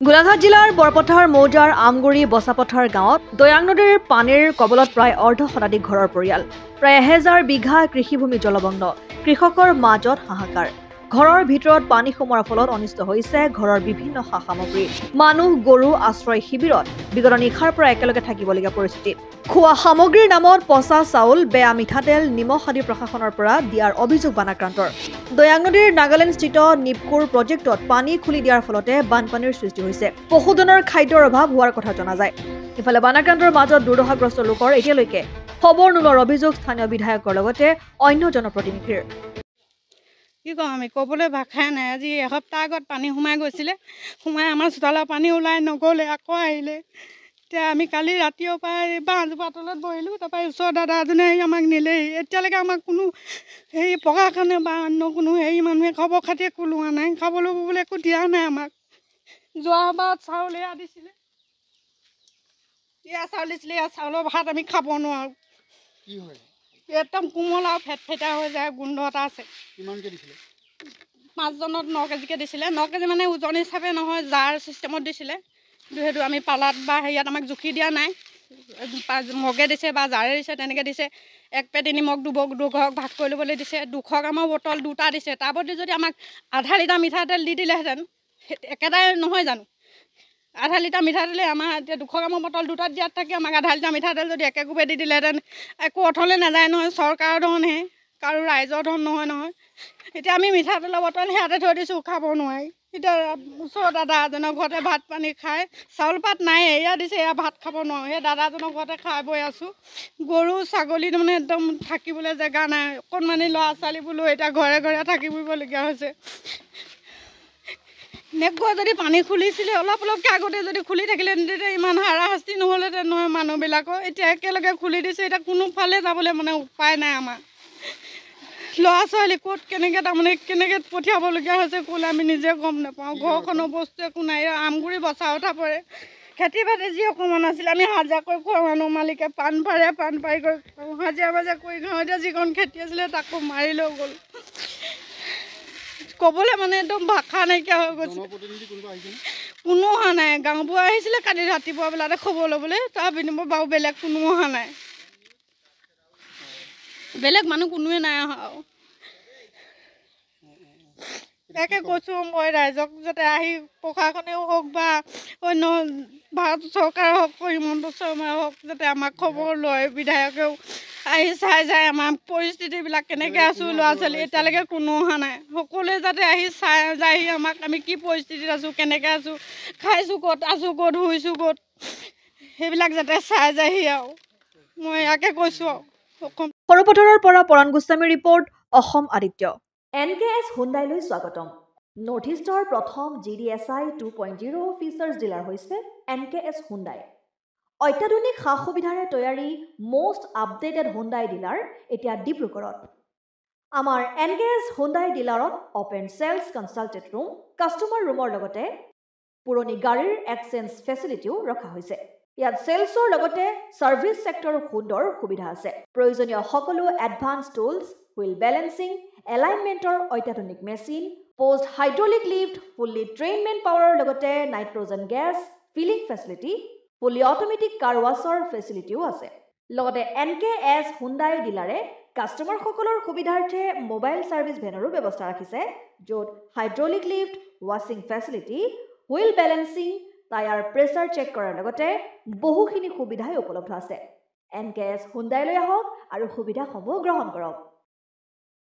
গোলাঘাট জিলাৰ বৰপথাৰ মৌজাৰ আমগুৰি বছাপথাৰ গাঁৱত দৈয়াং নদীৰ পানীৰ কবলত প্ৰায় অৰ্ধ শতাধিক ঘৰৰ পৰিয়াল। প্ৰায় 1000 বিঘা কৃষিভূমি জলমগ্ন। কৃষকৰ মাজত হাহাকাৰ। ঘৰৰ ভিতৰত পানী সোমোৱাৰ ফলত অনিষ্ট হৈছে ঘৰৰ বিভিন্ন সা সামগ্ৰী। মানুহ গৰু আশ্ৰয় শিবিৰত বিগত নিশাৰ পৰা একেলগে থাকিবলগীয়া পৰিস্থিতি। খোৱা সামগ্ৰীৰ নামত পচা চাউল, বেয়া মিঠাতেল, নিমখ আদি প্ৰশাসনৰ পৰা দিয়াৰ অভিযোগ বানাক্ৰান্তৰ। দৈয়াং নদীৰ নাগালেণ্ডস্থিত নিপকুৰ প্ৰজেক্টত পানী খুলি দিয়াৰ ফলতে বানপানীৰ সৃষ্টি হৈছে। পশুধনৰ খাদ্যৰ অভাৱ হোৱাৰ কথা জনা যায়। ইফালে বানাক্ৰান্তৰ মাজত দুৰ্দশাগ্ৰস্ত লোকৰ এতিয়ালৈকে খবৰ নোলোৱাৰ অভিযোগ স্থানীয় বিধায়কৰ লগতে অন্য জনপ্ৰতিনিধিৰ। কি কওঁ আমি ক'বলৈ ভাষাই নাই। আজি এসপ্তাহ আগত পানী সোমাই গৈছিলে, সোমাই আমাৰ চোতালৰ পানী ওলাই নগ'লে, আকৌ আহিলে। এতিয়া আমি কালি ৰাতিৰ পৰা বাঁহজোপা তলত বহিলোঁ, তাৰপৰা ওচৰৰ দাদা এজনে আমাক নিলেহি। এতিয়ালৈকে আমাক কোনো প্ৰশাসনে বা অন্য কোনো মানুহে খবৰ খাতি একো লোৱা নাই, খাবলৈ ববলৈ একো দিয়া নাই আমাক। যোৱাবাৰত চাউল এয়া দিছিলে, চাউল দিছিলে, চাউলৰ ভাত আমি খাব নোৱাৰোঁ। একদম কোমল আৰু ফেটফেটা হৈ যায়, গোন্ধ এটা আছে। 5জনত 9 কেজিকৈ দিছিলে। 9 কেজি মানে ওজন হিচাপে নহয়, জাৰ চিষ্টেমত দিছিলে। সেইটো আমি পালাত বা হেৰিয়াত আমাক জুখি দিয়া নাই, মগে দিছে বা জাৰে দিছে, তেনেকৈ দিছে। 1 পেটি নিমখ দুঘৰক ভাগ কৰি ল'বলৈ দিছে। 200 গ্ৰামৰ বটল 2টা দিছে। তাৰ প্ৰতি যদি আমাক আধা লিটাৰ মিঠাতেল দি দিলেহেঁতেন, একেটাই নহয় জানো? আধা লিটাৰ মিঠাতেলে আমাৰ এতিয়া 200 গ্ৰামৰ বটল 2টাত দিয়াত থাকি আমাক আধা লিটাৰ মিঠাতেল যদি একে কোপে দি দিলেহেঁতেন, একো অথলে নাযায় নহয়। চৰকাৰৰ ধনহে, কাৰো ৰাইজৰ ধন নহয় নহয়। এতিয়া আমি মিঠাতেলৰ বটল সেয়াতে থৈ দিছোঁ, খাব নোৱাৰি। এতিয়া ওচৰৰ দাদা এজনৰ ঘৰতে ভাত পানী খাই, চাউল পাত নাই, এয়া দিছে, এয়া ভাত খাব নোৱাৰোঁ। সেই দাদাজনৰ ঘৰতে খাই বৈ আছোঁ। গৰু ছাগলী তাৰমানে একদম থাকিবলৈ জেগা নাই। অকণমানি ল'ৰা ছোৱালীবোৰ লৈ এতিয়া ঘৰে ঘৰে থাকি ফুৰিবলগীয়া হৈছে। নেপকুৱে যদি পানী খুলিছিলে, অলপ অলপকৈ আগতে যদি খুলি থাকিলে তেতিয়া ইমান হাৰাশাস্তি নহ'লেহেঁতেন নহয় মানুহবিলাকৰ। এতিয়া একেলগে খুলি দিছে, এতিয়া কোনোফালে যাবলৈ মানে উপায় নাই আমাৰ। ল'ৰা ছোৱালী ক'ত কেনেকৈ পঠিয়াবলগীয়া হৈছে ক'লে আমি নিজে গম নাপাওঁ। ঘৰখনৰ বস্তু একো নাই। আমগুৰি বচা উঠা পৰে। খেতি বাতি যি অকণমান আছিলে, আমি হাজিৰা কৰি খোৱা মানুহ। মালিকে পাণ পাৰি কৰি হাজিৰা কৰি খাওঁ। এতিয়া যিখন খেতি আছিলে তাকো মাৰি লৈ গ'ল। ক'বলৈ মানে একদম ভাষা নাইকিয়া হৈ গৈছে। কোনো অহা নাই। গাঁওবুঢ়া আহিছিলে কালি ৰাতিপুৱা বেলাতে খবৰ ল'বলৈ, তাৰ বিনিময়ত বাৰু বেলেগ কোনো অহা নাই। বেলেগ মানুহ কোনোৱে নাই অহা। তাকে কৈছোঁ মই ৰাইজক, যাতে আহি প্ৰশাসনেও হওক বা অন্য ভাৰত চৰকাৰে হওক, হিমন্ত শৰ্মাই হওক, যাতে আমাক খবৰ লয়। বিধায়কেও আহি চাই যায় আমাৰ পৰিস্থিতিবিলাক কেনেকৈ আছোঁ। ল'ৰা ছোৱালী এতিয়ালৈকে কোনো অহা নাই। সকলোৱে যাতে আহি চাই যায়হি আমাক, আমি কি পৰিস্থিতিত আছোঁ, কেনেকৈ আছোঁ, খাইছোঁ ক'ত, আছোঁ ক'ত, শুইছোঁ ক'ত, সেইবিলাক যাতে চাই যায়হি। আৰু মই ইয়াকে কৈছোঁ। আৰু সৰুপথাৰৰ পৰা পৰাণ গোস্বামীৰ ৰিপৰ্ট, অসম আদিত্য। NKS হুণ্ডাইলৈ স্বাগতম। নৰ্থ ইষ্টৰ প্ৰথম GDSI 2.0 ফিচাৰ্ছ ডিলাৰ হৈছে NKS হুণ্ডাই। অত্যাধুনিক সা সুবিধাৰে তৈয়াৰী মষ্ট আপডেটেড হুণ্ডাই ডিলাৰ এতিয়া ডিব্ৰুগড়ত। আমাৰ NKS হুণ্ডাই ডিলাৰত open sales consulted room, customer ৰুমৰ লগতে পুৰণি গাড়ীৰ এক্সচেঞ্জ ফেচিলিটিও ৰখা হৈছে। ইয়াত চেলছৰ লগতে ছাৰ্ভিচ ছেক্টৰৰ সুন্দৰ সুবিধা আছে। প্ৰয়োজনীয় সকলো এডভান্স টুলছ, হুইল বেলেন্সিং, এলাইনমেণ্টৰ অত্যাধুনিক machine, post hydraulic lift, fully train man পাৱাৰৰ লগতে nitrogen gas filling facility, fully automatic car washer ফেচিলিটিও আছে। লগতে NKS হুণ্ডাই ডিলাৰে কাষ্টমাৰসকলৰ সুবিধাৰ্থে মোবাইল ছাৰ্ভিচ ভেনৰো ব্যৱস্থা ৰাখিছে, য'ত হাইড্ৰলিক লিফ্ট, ৱাশ্বিং facility, wheel balancing, tyre pressure check কৰাৰ লগতে বহুখিনি সুবিধাই উপলব্ধ আছে। NKS হুণ্ডাইলৈ আহক আৰু সুবিধাসমূহ গ্ৰহণ কৰক।